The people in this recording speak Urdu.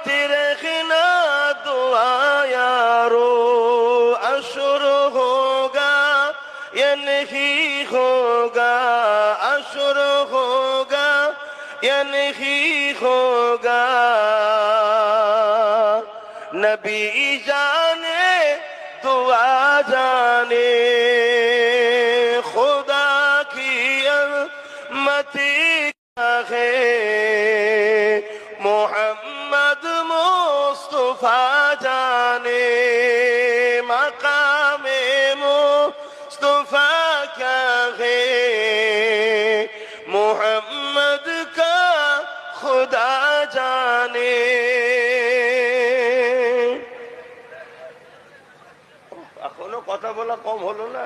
رکھنا دعا یارو، عشر ہوگا یا نہیں ہوگا، عشر ہوگا یا نہیں ہوگا، نبی جانے دعا جانے، خدا کی امتی کیا ہے، محمد مصطفیٰ جانے، مقام مصطفیٰ کیا ہے، محمد کا خدا جانے۔ এখনো কথা বলা কম হলো না?